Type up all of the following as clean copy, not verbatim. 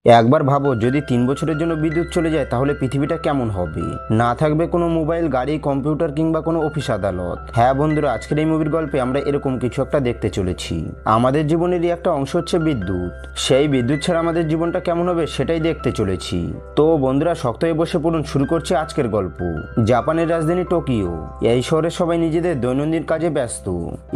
একবার ভাবো, যদি 3 বছরের জন্য বিদ্যুৎ চলে যায় তাহলে পৃথিবীটা কেমন হবে। না থাকবে কোনো মোবাইল, গাড়ি, কম্পিউটার কিংবা কোনো অফিস আদালত। হ্যাঁ বন্ধুরা, আজকের এই মুভির গল্পে আমরা এরকম কিছু একটা দেখতে চলেছি। আমাদের জীবনেরই একটা অংশ হচ্ছে বিদ্যুৎ। সেই বিদ্যুৎ ছাড়া আমাদের জীবনটা কেমন হবে সেটাই দেখতে চলেছি। তো বন্ধুরা, শক্ত হয়ে বসে পড়ুন, শুরু করছি আজকের গল্প। জাপানের রাজধানী টোকিও। এই শহরে সবাই নিজেদের দৈনন্দিন কাজে ব্যস্ত।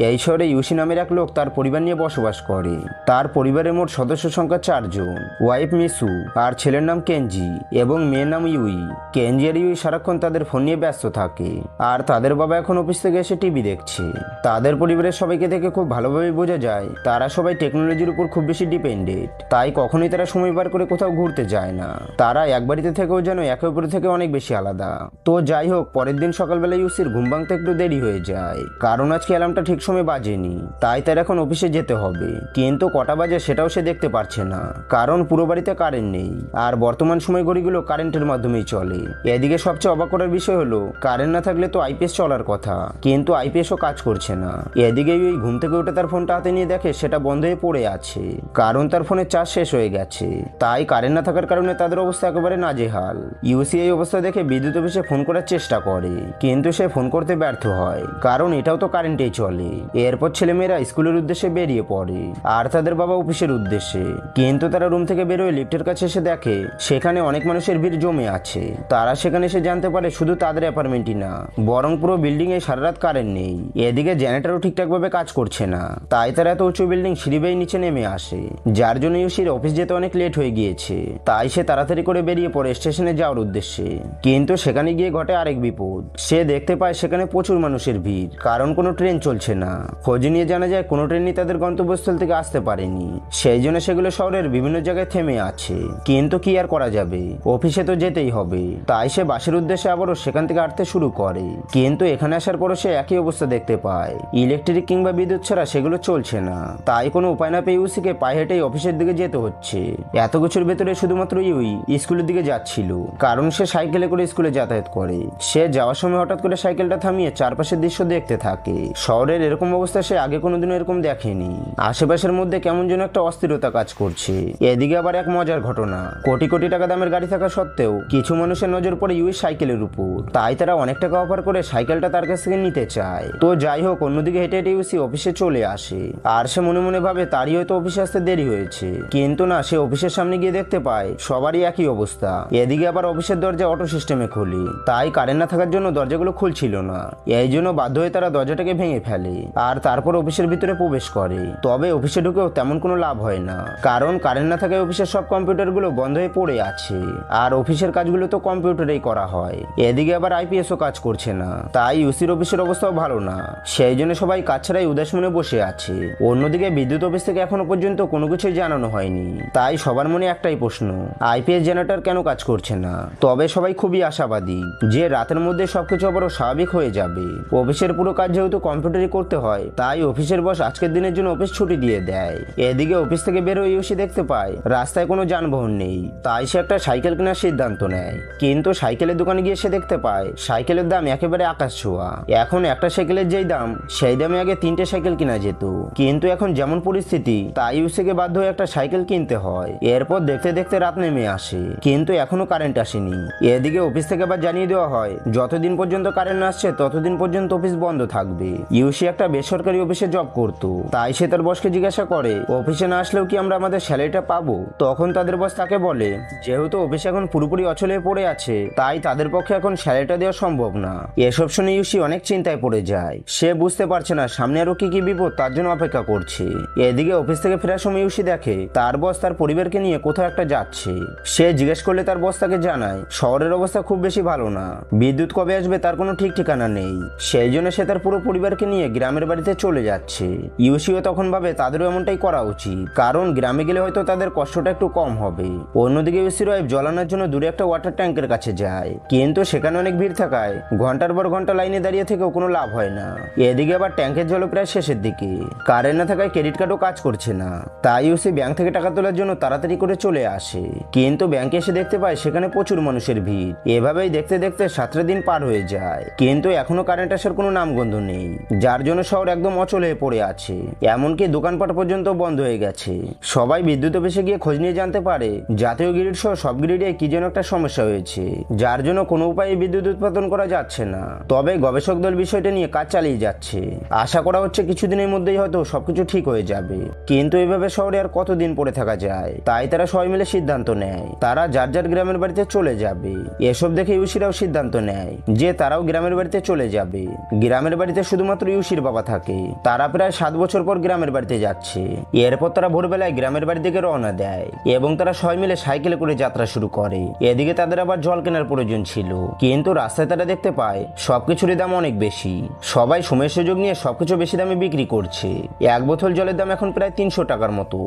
এই শহরে ইউসি নামের এক লোক তার পরিবার নিয়ে বসবাস করে। তার পরিবারের মোট সদস্য সংখ্যা 4 জন। ওয়াইফ মিসু, আর ছেলের নাম কেনজি এবং মেয়ের নাম ইউই। কেনজি আর ইউই সারাক্ষণ তাদের ফোন নিয়ে ব্যস্ত থাকে, আর তাদের বাবা এখন অফিস থেকে এসে টিভি দেখছে। তাদের পরিবারের সবাইকে দেখে খুব ভালোভাবে বোঝা যায় তারা সবাই টেকনোলজির উপর খুব বেশি ডিপেন্ডেন্ট। তাই কখনোই তারা সময় বার করে কোথাও ঘুরতে যায় না। তারা এক বাড়িতে থেকেও যেন একে অপরের থেকে অনেক বেশি আলাদা। তো যাই হোক, পরের দিন সকালবেলা ইউসির ঘুম ভাঙতে একটু দেরি হয়ে যায়, কারণ আজকে অ্যালার্মটা ঠিক সময় বাজেনি। তাই তার এখন অফিসে যেতে হবে। কিন্তু কটা বাজে সেটাও সে দেখতে পারছে না, কারণ পুরো বাড়িতে কারেন্ট নেই। আর বর্তমান সময় ঘড়িগুলো কারেন্টের মাধ্যমেই চলে। এদিকে সবচেয়ে অবাক করার বিষয় হলো, কারেন্ট না থাকলে তো আইপিএস চলার কথা, কিন্তু আইপিএসও কাজ করছে না। এদিকে ওই ঘুম থেকে উঠে তার ফোনটা হাতে নিয়ে দেখে সেটা বন্ধ হয়ে পড়ে আছে, কারণ তার ফোনের চার্জ শেষ হয়ে গেছে। তাই কারেন্ট না থাকার কারণে তাদের অবস্থা একেবারে নাজেহাল। ইউসি এই অবস্থা দেখে বিদ্যুৎ অফিসে ফোন করার চেষ্টা করে, কিন্তু সে ফোন করতে ব্যর্থ হয়, কারণ এটাও তো কারেন্টেই চলে। এরপর ছেলেমেয়েরা স্কুলের উদ্দেশ্যে বেরিয়ে পড়ে, আর তাদের বাবা অফিসের উদ্দেশ্যে। কিন্তু তারা রুম থেকে বেরোয় লিফটের কাছে এসে দেখে সেখানে অনেক মানুষের ভিড় জমে আছে। তারা সেখানে এসে জানতে পারে শুধু তাদের অ্যাপার্টমেন্টই না, বরং পুরো বিল্ডিং এ সারা রাত কারেন্ট নেই। এদিকে জেনারেটরও ঠিকঠাক ভাবে কাজ করছে না। তাই তারা এত উঁচু বিল্ডিং সিঁড়ি বেয়ে নিচে নেমে আসে, যার জন্য ইউসির অফিস যেতে অনেক লেট হয়ে গিয়েছে। তাই সে তাড়াতাড়ি করে বেরিয়ে পড়ে স্টেশনে যাওয়ার উদ্দেশ্যে। কিন্তু সেখানে গিয়ে ঘটে আরেক বিপদ। সে দেখতে পায় সেখানে প্রচুর মানুষের ভিড়, কারণ কোনো ট্রেন চলছে না। খোঁজ নিয়ে জানা যায় কোনো ট্রেনই তাদের গন্তব্যস্থল থেকে আসতে পারেনি। সেই জন্য সেগুলো শহরের বিভিন্ন জায়গায় থেমে আছে। কিন্তু কি আর করা যাবে, অফিসে তো যেতেই হবে। তাই সে বাসের উদ্দেশ্যে আবারও সেখান থেকে হাঁটতে শুরু করে। কিন্তু এখানে আসার পরও সে একই অবস্থা দেখতে পায়, ইলেকট্রিক কিংবা বিদ্যুৎ ছাড়া সেগুলো চলছে না। তাই কোনো উপায় না পেয়ে ইউসিকে পায়ে হেঁটেই অফিসের দিকে যেতে হচ্ছে। এত কিছুর ভেতরে শুধুমাত্র ইউই স্কুলের দিকে যাচ্ছিল, কারণ সে সাইকেলে করে স্কুলে যাতায়াত করে। সে যাওয়ার সময় হঠাৎ করে সাইকেলটা থামিয়ে চারপাশের দৃশ্য দেখতে থাকে। শহরের এরকম অবস্থা সে আগে কোনোদিনও এরকম দেখেনি। আশেপাশের মধ্যে কেমন যেন একটা অস্থিরতা কাজ করছে। এদিকে আবার এক মজার ঘটনা, কোটি কোটি টাকা দামের গাড়ি থাকা সত্ত্বেও কিছু মানুষের নজর পড়ে ইউই সাইকেলের উপর। তাই তারা অনেক টাকা অফার করে সাইকেলটা তার কাছ থেকে নিতে চায়। তো যাই হোক, অন্যদিকে হেঁটে হেঁটে ইউসি অফিসে চলে আসে, আর সে মনে মনে ভাবে তারই হয়তো অফিসে আসতে দেরি হয়েছে। কিন্তু না, সে অফিসের সামনে গিয়ে দেখতে পায় সবারই একই অবস্থা। এদিকে আবার অফিসের দরজা অটো সিস্টেমে খুলি, তাই কারেন্ট না থাকার জন্য দরজাগুলো খুলছিল না। এই জন্য বাধ্য হয়ে তারা দরজাটাকে ভেঙে ফেলে, আর তারপর অফিসের ভিতরে প্রবেশ করে। তবে অফিসে ঢুকেও তেমন কোনো লাভ হয় না, কারণ কারেন্ট না থাকায় অফিসের সব কম্পিউটারগুলো বন্ধ হয়ে পড়ে আছে, আর অফিসের কাজগুলো তো কম্পিউটারেই করা হয়। এদিকে আবার আইপিএসও কাজ করছে না। তাই ইউসির অফিসের অবস্থাও ভালো না। সেই জন্য সবাই কাজ ছাড়াই উদাস মনে বসে আছে। অন্যদিকে বিদ্যুৎ অফিস থেকে এখনো পর্যন্ত কোনো কিছুই জানানো হয়নি। তাই সবার মনে একটাই প্রশ্ন, আইপিএস জেনারেটর কেন কাজ করছে না। তবে সবাই খুবই আশাবাদী যে রাতের মধ্যে সবকিছু আবারও স্বাভাবিক হয়ে যাবে। অফিসের পুরো কাজ যেহেতু কম্পিউটারই করতে হয়, তাই অফিসের বস আজকের দিনের জন্য অফিস ছুটি দিয়ে দেয়। এদিকে অফিস থেকে বের হয়ে ইউসি দেখতে পায় রাস্তায় কোনো যানবাহন নেই। তাই সে একটা সাইকেল কেনার সিদ্ধান্ত নেয়। কিন্তু সাইকেলের দোকানে গিয়ে সে দেখতে পায় সাইকেলের দাম একেবারে আকাশ ছোঁয়া। এখন একটা সাইকেলের যেই দাম, সেই দামে আগে 3টে সাইকেল কেনা যেত। কিন্তু এখন যেমন পরিস্থিতি, তাই ইউসিকে বাধ্য হয়ে একটা সাইকেল কিনতে হয়। এরপর দেখতে দেখতে রাত নেমে আসে, কিন্তু এখনো কারেন্ট আসেনি। এদিকে অফিস থেকে আবার জানিয়ে দেওয়া হয় যতদিন পর্যন্ত কারেন্ট আসছে ততদিন পর্যন্ত অফিস বন্ধ থাকবে। ইউসি একটা বেসরকারি অফিসে জব করত, তাই সে তার বসকে জিজ্ঞাসা করে অফিসে না আসলেও কি আমরা আমাদের স্যালারিটা পাবো। তখন তাদের বস তাকে বলে যেহেতু অফিস এখন পুরোপুরি অচল হয়ে পড়ে আছে, তাই তাদের পক্ষে এখন স্যালারিটা দেওয়া সম্ভব না। এসব শুনে ইউসি অনেক চিন্তায় পড়ে যায়। সে বুঝতে পারছে না সামনে আরো কি কি বিপদ তার জন্য অপেক্ষা করছে। এদিকে অফিস থেকে ফেরার সময় ইউসি দেখে তার বস তার পরিবারকে নিয়ে কোথাও একটা যাচ্ছে। সে জিজ্ঞেস করলে তার বস তাকে জানায় শহরের অবস্থা খুব বেশি ভালো না, বিদ্যুৎ কবে আসবে তার কোনো ঠিক ঠিকানা নেই। সেই জন্য সে তার পুরো পরিবারকে নিয়ে গ্রামের বাড়িতে চলে যাচ্ছে। ইউসিও তখন ভাবে তাদেরও এমনটাই করা উচিত, কারণ গ্রামে গেলে হয়তো তাদের কষ্টটা একটু কম হবে। অন্যদিকে ইউসির ওয়াইফ জ্বলানোর জন্য দূরে একটা ওয়াটার ট্যাঙ্কের কাছে যায়, কিন্তু সেখানে অনেক ভিড় থাকায় ঘন্টার পর ঘন্টা লাইনে দাঁড়িয়ে থেকেও কোনো লাভ হয় না। এদিকে আবার ট্যাঙ্কের জল প্রায় শেষের দিকে, কারেন্ট না থাকায় ক্রেডিট কার্ডও কাজ করছে না। তাই ইউসি ব্যাংক থেকে টাকা তোলার জন্য তাড়াতাড়ি করে চলে আসে, কিন্তু ব্যাংকে এসে দেখতে পায় সেখানে প্রচুর মানুষের ভিড়। এভাবেই দেখতে দেখতে 7টা দিন পার হয়ে যায়, কিন্তু এখনো কারেন্ট আসার কোনো নামগন্ধ নেই, যার জন্য শহর একদম অচল হয়ে পড়ে আছে। এমনকি দোকানপাট পর্যন্ত বন্ধ হয়ে গেছে। সবাই বিদ্যুৎ অফিসে গিয়ে খোঁজ নিয়ে জানতে পারে জাতীয় গ্রিড সহ সব গ্রিডে কি যেন একটা সমস্যা হয়েছে, যার জন্য কোনো উপায়ে বিদ্যুৎ উৎপাদন করা যাচ্ছে না। তবে গবেষক দল বিষয়টা নিয়ে কাজ চালিয়ে যাচ্ছে। আশা করা হচ্ছে কিছুদিনের মধ্যেই হয়তো সবকিছু ঠিক হয়ে যাবে। কিন্তু এইভাবে শহরে আর কতদিন পড়ে থাকা যায়? তাই তারা সবাই মিলে সিদ্ধান্ত নেয় তারা যার যার গ্রামের বাড়িতে চলে যাবে। এসব দেখে ইউসিরাও সিদ্ধান্ত নেয় যে তারাও গ্রামের বাড়িতে চলে যাবে। গ্রামের বাড়িতে শুধুমাত্র ইউসির বাবা থাকে। তারা প্রায় 7 বছর পর গ্রামের বাড়িতে যাচ্ছে। এরপর তারা ভোরবেলায় গ্রামের বাড়ি থেকে রওনা দেয় এবং তারা সবাই মিলে সাইকেলে করে যাত্রা শুরু করে। এদিকে তাদের আবার জল কেনার প্রয়োজন ছিল, কিন্তু রাস্তায় তারা দেখতে পায় সবকিছুরই দাম অনেক বেশি। সবাই সময় সুযোগ নিয়ে সবকিছু বেশি দামে বিক্রি করছে। এক বোতল জলের দাম এখন প্রায় 300 টাকার মতো।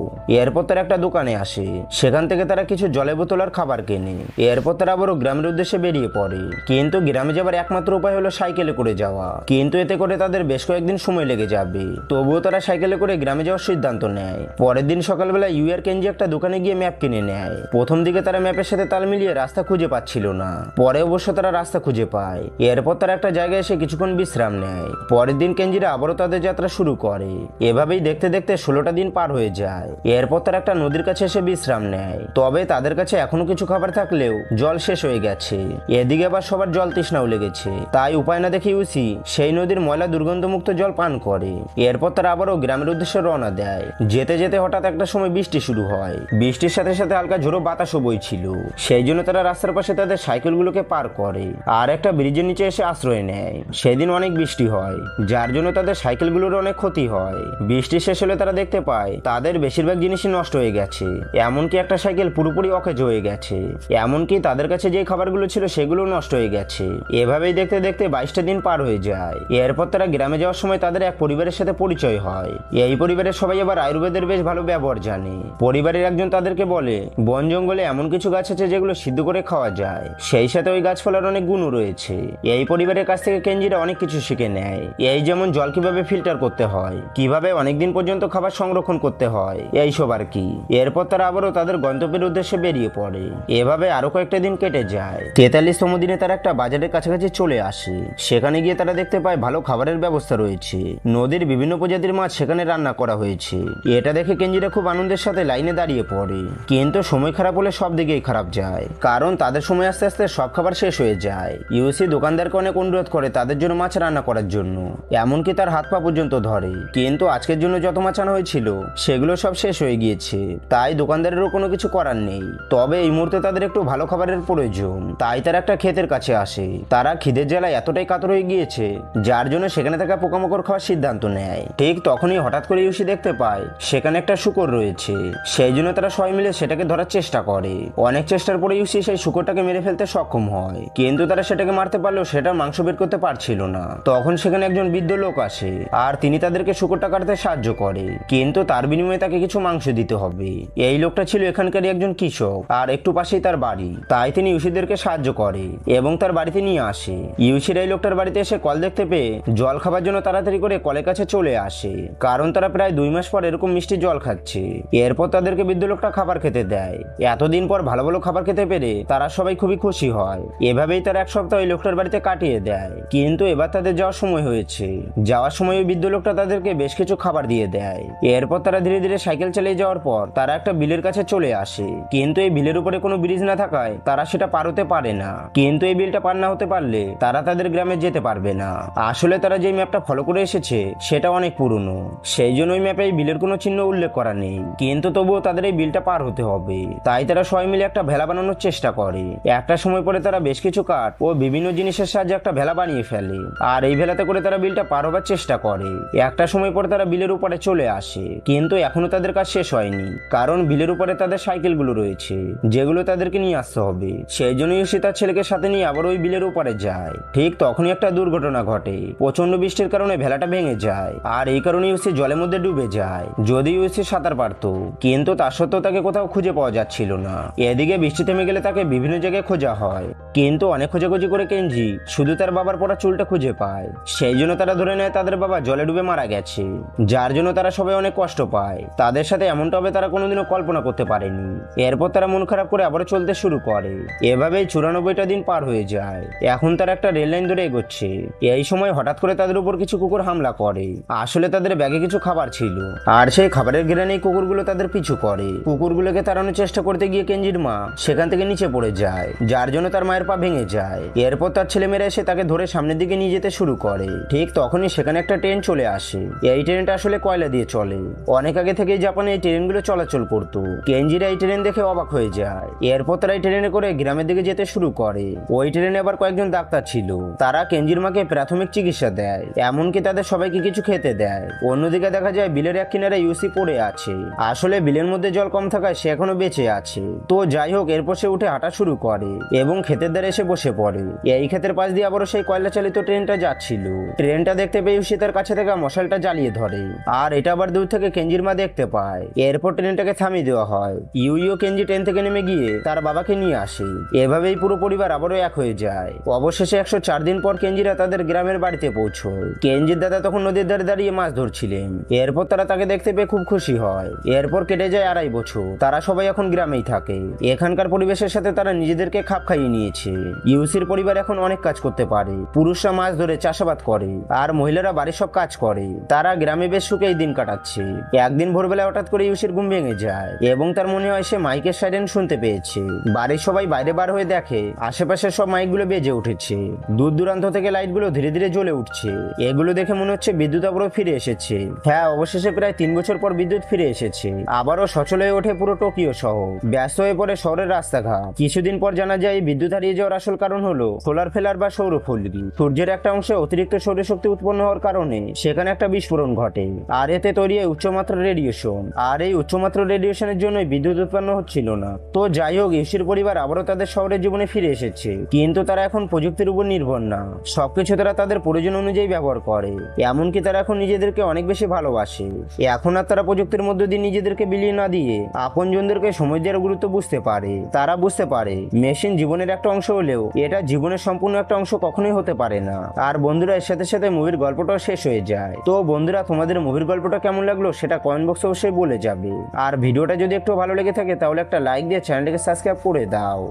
এরপর তারা একটা দোকানে আসে, সেখান থেকে তারা কিছু জলের বোতল আর খাবার কেনে। এরপর তারা আবারও গ্রামের উদ্দেশ্যে বেরিয়ে পড়ে। কিন্তু গ্রামে যাবার একমাত্র উপায় হলো সাইকেলে করে যাওয়া, কিন্তু এতে করে তাদের বেশ কয়েকদিন সময় লেগে যাবে। তবুও তারা সাইকেলে করে গ্রামে যাওয়ার সিদ্ধান্ত নেয়। পরের দিন সকালবেলা ইউ আর কেনজি একটা দোকানে গিয়ে ম্যাপ কিনে নেয়। প্রথম দিকে তারা ম্যাপের সাথে তাল মিলিয়ে রাস্তা খুঁজে পাচ্ছিল না, পরে অবশ্য তারা রাস্তা খুঁজে পায়। এরপর তারা একটা জায়গায় এসে কিছুক্ষণ বিশ্রাম নেয়। পরের দিন কেনজিরা আবারও তাদের যাত্রা শুরু করে। এভাবেই দেখতে দেখতে 16টা দিন পার হয়ে যায়। এরপর তারা একটা নদীর কাছে এসে বিশ্রাম নেয়। তবে তাদের কাছে এখনো কিছু খাবার থাকলেও জল শেষ হয়ে গেছে। এদিকে আবার সবার জল তৃষ্ণাও লেগেছে। তাই উপায় না দেখে ইউসি সেই নদীর ময়লা দুর্গন্ধমুক্ত জল পান করে। এরপর তারা আবারও গ্রামের উদ্দেশ্যে রওনা দেয়। যেতে যেতে হঠাৎ একটা সময় বৃষ্টি শুরু হয়। বৃষ্টির সাথে সাথে হালকা ঝোড়ো বাতাসও বইছিল। সেই জন্য তারা রাস্তার পাশে তাদের সাইকেলগুলোকে পার করে আর একটা ব্রিজের নিচে এসে আশ্রয় নেয়। সেদিন অনেক বৃষ্টি হয়, যার জন্য তাদের সাইকেলগুলোর অনেক ক্ষতি হয়। বৃষ্টি শেষ হলে তারা দেখতে পায় তাদের বেশিরভাগ জিনিসই নষ্ট হয়ে গেছে। এমনকি একটা সাইকেল পুরোপুরি অকেজ হয়ে গেছে। এমনকি তাদের কাছে যে খাবারগুলো ছিল সেগুলো নষ্ট হয়ে গেছে। এভাবেই দেখতে দেখতে 22টা দিন পার হয়ে যায়। এরপর তারা গ্রামে যাওয়ার সময় তাদের এক পরিবারের সাথে পরিচয় হয়। এই পরিবারের সবাই আবার আয়ুর্বেদের বেশ ভালো ব্যবহার জানে। পরিবারের একজন তাদেরকে বলে বন জঙ্গলে এমন কিছু গাছ আছে যেগুলো সিদ্ধ করে খাওয়া যায়, সেই সাথে ওই গাছপালার অনেক গুণও রয়েছে। এই পরিবারের কাছ থেকে কেনজিরা অনেক কিছু শিখে নেয়। এই যেমন জল কিভাবে ফিল্টার করতে হয়, কিভাবে অনেকদিন পর্যন্ত খাবার সংরক্ষণ করতে হয়, এইসব আর কি। এরপর তারা আবারও তাদের গন্তব্যের উদ্দেশ্যে বেরিয়ে পড়ে। এভাবে আরো কয়েকটা দিন কেটে যায়। 43তম দিনে তারা একটা বাজারের কাছাকাছি চলে আসে। সেখানে গিয়ে তারা দেখতে পায় ভালো খাবারের ব্যবস্থা রয়েছে। নদীর বিভিন্ন প্রজাতির মাছ সেখানে রান্না করা হয়েছে। এটা দেখে কেনজিরা খুব আনন্দের সাথে লাইনে দাঁড়িয়ে পড়ে। কিন্তু সময় খারাপ হলে সব দিকেই খারাপ যায়, কারণ তাদের সময় আস্তে আস্তে সব খাবার শেষ হয়ে যায়। ইউসি দোকানদারকে অনেক অনুরোধ করে তাদের জন্য মাছ রান্না করার জন্য, এমনকি তার হাত পা পর্যন্ত ধরে। কিন্তু আজকের জন্য যত মাছ আনা হয়েছিল সেগুলো সব শেষ হয়ে গিয়েছে। তাই দোকানদারেরও কোনো কিছু করার নেই। তবে এই মুহূর্তে তাদের একটু ভালো খাবারের প্রয়োজন। তাই তারা একটা ক্ষেতের কাছে আসে। তারা খিদের জ্বালায় এতটাই কাতর হয়ে গিয়েছে, যার জন্য সেখানে থাকা পোকামাকড় খাওয়ার সিদ্ধান্ত নেয়। ঠিক তখনই হঠাৎ করে ইউসি দেখতে পায় সেখানে একটা শূকর রয়েছে। সেই জন্য তারা সবাই মিলে সেটাকে ধরার চেষ্টা করে। অনেক চেষ্টার পরে ইউসি সেই শূকরটাকে মেরে ফেলতে সক্ষম হয়, কিন্তু তারা সেটাকে মারতে পারলেও সেটার মাংস বের করতে পারছিল না। তখন সেখানে একজন বৃদ্ধ লোক আসে আর তিনি তাদেরকে শূকরটা কাটতে সাহায্য করে, কিন্তু তার বিনিময়ে তাকে কিছু মাংস দিতে হবে। এই লোকটা ছিল এখানকারই একজন কৃষক আর একটু পাশেই তার বাড়ি। তাই তিনি ইউসিদেরকে সাহায্য করে এবং তার বাড়িতে নিয়ে আসে। ইউসির এই লোকটার বাড়িতে এসে কল দেখতে পেয়ে জল খাবার জন্য তাড়াতাড়ি করে কলের কাছে চলে আসে, কারণ তারা প্রায় 2 মাস পর এরকম মিষ্টি জল খাচ্ছে। এরপর তাদেরকে বৃদ্ধ লোকটা খাবার খেতে দেয়। এতদিন পর ভালো ভালো খাবার খেতে পেরে তারা সবাই খুবই খুশি হয়। এভাবেই তারা 1 সপ্তাহ ওই লোকটার বাড়িতে কাটিয়ে দেয়। কিন্তু এবার তাদের যাওয়ার সময় হয়েছে। যাওয়ার সময় ওই বৃদ্ধ লোকটা তাদেরকে বেশ কিছু খাবার দিয়ে দেয়। এরপর তারা ধীরে ধীরে সাইকেল চালিয়ে যাওয়ার পর তারা একটা বিলের কাছে চলে আসে। কিন্তু এই বিলের উপরে কোনো ব্রিজ না থাকায় তারা সেটা পার হতে পারে না। কিন্তু এই বিলটা পার না হতে পারলে তারা তাদের গ্রামে যেতে পারবে না। আসলে তারা যে ম্যাপটা ফলো করে এসেছে সেটা অনেক পুরনো, সেই জন্য ওই ম্যাপে এই বিলের কোনো চিহ্ন উল্লেখ করা নেই। কিন্তু তবুও তাদের এই বিলটা পার হতে হবে। তাই তারা সবাই মিলে একটা ভেলা বানানোর চেষ্টা করে। একটা সময় পরে তারা বেশ কিছু কাঠ ও বিভিন্ন জিনিসের সাহায্যে একটা ভেলা বানিয়ে ফেলে আর এই ভেলাতে করে তারা বিলটা পার হবার চেষ্টা করে। একটা সময় পরে তারা বিলের উপরে চলে আসে, কিন্তু এখনো তাদের কাজ শেষ হয়নি, কারণ বিলের উপরে তাদের সাইকেলগুলো রয়েছে যেগুলো তাদেরকে নিয়ে আসতে হবে। সেই জন্য ইউসি তার ছেলেকে সাথে নিয়ে আবার ওই বিলের উপরে যায়। ঠিক তখনই একটা দুর্ঘটনা ঘটে। প্রচন্ড বৃষ্টির কারণে ভেলাটা ভেঙে যায় আর এই কারণে ইউসি জলের মধ্যে ডুবে যায়। যদি ইউসি সাঁতার পারত, কিন্তু তার সত্ত্বেও তাকে কোথাও খুঁজে পাওয়া যাচ্ছিল না। এদিকে বৃষ্টি থেমে গেলে তাকে বিভিন্ন জায়গায় খোঁজা হয়, কিন্তু অনেক খোঁজাখুঁজি করে কেনজি শুধু তার বাবার পরা চুলটা খুঁজে পায়। সেই জন্য তারা ধরে নেয় তাদের বাবা জলে ডুবে মারা গেছে, যার জন্য তারা সবাই অনেক কষ্ট পায়। তাদের সাথে এমনটা হবে তারা কোনোদিনও কল্পনা করতে পারেনি। এরপর তারা মন খারাপ করে আবারও চলতে শুরু করে। এভাবেই 94টা দিন পার হয়ে যায়। এখন তারা একটা রেল লাইন ধরে এগোচ্ছে। এই সময় হঠাৎ করে তাদের উপর কিছু কুকুর হামলা করে। আসলে তাদের ব্যাগে কিছু খাবার ছিল আর সেই খাবারের ঘেরানেই কুকুরগুলো তাদের পিছু করে। কুকুর কুকুরগুলোকে তাড়ানোর চেষ্টা করতে গিয়ে কেঞ্জির মা সেখান থেকে নিচে পড়ে যায়, যার জন্য তার মায়ের পা ভেঙে যায়। এরপর তার ছেলেমেয়েরা এসে তাকে ধরে সামনের দিকে নিয়ে যেতে শুরু করে। ঠিক তখনই সেখানে একটা ট্রেন চলে আসে। এই ট্রেনটা আসলে কয়লা দিয়ে চলে। অনেক আগে থেকেই জাপানে এই ট্রেনগুলো চলাচল করতো। কেঞ্জিরা এই ট্রেন দেখে অবাক হয়ে যায়। এরপর তারা এই ট্রেনে করে গ্রামের দিকে যেতে শুরু করে। ওই ট্রেনে আবার কয়েকজন ডাক্তার ছিল, তারা কেঞ্জির মাকে প্রাথমিক চিকিৎসা দেয়, এমনকি তাদের সবাইকে কিছু খেতে দেয়। অন্যদিকে দেখা যায় বিলের এক কিনারে ইউসি পড়ে আছে। আসলে বিলের মধ্যে জল কম থাকায় সে এখনো বেঁচে আছে। তো যাই হোক, এরপর সে উঠে হাঁটা শুরু করে এবং ক্ষেতের ধারে এসে বসে পড়ে। এই ক্ষেতের পাশ দিয়ে আবারও সেই কয়লা চালিত ট্রেনটা যাচ্ছিল। ট্রেনটা দেখতে পেয়ে ইউসি তার কাছে থাকা মশালটা জ্বালিয়ে ধরে, আর এটা আবার দূর থেকে কেঞ্জির মা দেখতে পায়। এরপর ট্রেনটাকে থামিয়ে দেওয়া হয়। ইউইও কেঞ্জি ট্রেন থেকে নেমে গিয়ে তার বাবাকে নিয়ে আসে। এভাবেই পুরো পরিবার আবারও এক হয়ে যায়। অবশেষে 104 দিন পর কেঞ্জিরা তাদের গ্রামের বাড়িতে পৌঁছয়। কেঞ্জির দাদা তখন নদীর ধারে দাঁড়িয়ে মাছ ধরছিলেন। এরপর তারা তাকে দেখতে পেয়ে খুব খুশি হয়। এরপর কেটে যায় 2.5 বছর। তারা সবাই এখন গ্রামেই থাকে। এখানকার পরিবেশের সাথে তারা নিজেদেরকে খাপ খাইয়ে নিয়েছে। ইউসির পরিবার এখন অনেক কাজ করতে পারে। পুরুষরা মাছ ধরে চাষাবাদ করে, আর মহিলারা বাড়ির সব কাজ করে। তারা গ্রামে বেশ সুখেই দিন কাটাচ্ছে। একদিন ভোরবেলা হঠাৎ করে ইউসির ঘুম ভেঙে যায় এবং তার মনে হয় সে মাইকের সাইরেন শুনতে পেয়েছে। বাড়ির সবাই বাইরে বার হয়ে দেখে আশেপাশের সব মাইকগুলো বেজে উঠেছে। দূর দূরান্ত থেকে লাইটগুলো ধীরে ধীরে জ্বলে উঠছে। এগুলো দেখে মনে হচ্ছে বিদ্যুৎ আবারও ফিরে এসেছে। হ্যাঁ, অবশেষে প্রায় 3 বছর পর বিদ্যুৎ ফিরে এসেছে। আবারও সচল হয়ে ওঠে পুরো টোকিও শহর। ব্যস্ত হয়ে পড়ে শহরের রাস্তাঘাট। কিছুদিন পর জানা যায় বিদ্যুৎ হারিয়ে যাওয়ার আসল কারণ হলো সোলার ফেলার বা সৌরফলকি। সূর্যের একটা অংশে অতিরিক্ত সৌরশক্তি উৎপন্ন হওয়ার কারণে সেখানে একটা বিস্ফোরণ ঘটে, আর এতে তৈরি হয় উচ্চমাত্রার রেডিয়েশন। আর এই উচ্চমাত্রার রেডিয়েশনের জন্যই বিদ্যুৎ উৎপন্ন হচ্ছিল না। তো যাই হোক, ইউসির পরিবার আবারও তাদের শহরের জীবনে ফিরে এসেছে, কিন্তু তারা এখন প্রযুক্তির উপর নির্ভর না। সবকিছু তারা তাদের প্রয়োজন অনুযায়ী ব্যবহার করে। এমনকি তারা এখন নিজেদেরকে অনেক বেশি ভালোবাসে। এখন আর তারা প্রযুক্তির মধ্য দিয়ে নিজেদেরকে বিলিয়ে না দিয়ে আপনজনদেরকে সময় দেওয়ার গুরুত্ব বুঝতে পারে। তারা বুঝতে পারে মেশিন জীবনের একটা অংশ হলেও এটা জীবনের সম্পূর্ণ একটা অংশ কখনোই হতে পারে না। আর বন্ধুরা, এর সাথে সাথে মুভির গল্পটাও শেষ হয়ে যায়। তো বন্ধুরা, তোমাদের মুভির গল্পটা কেমন লাগলো সেটা কমেন্ট বক্সে অবশ্যই বলে যাবে। আর ভিডিওটা যদি একটু ভালো লেগে থাকে তাহলে একটা লাইক দিয়ে চ্যানেলটাকে সাবস্ক্রাইব করে দাও।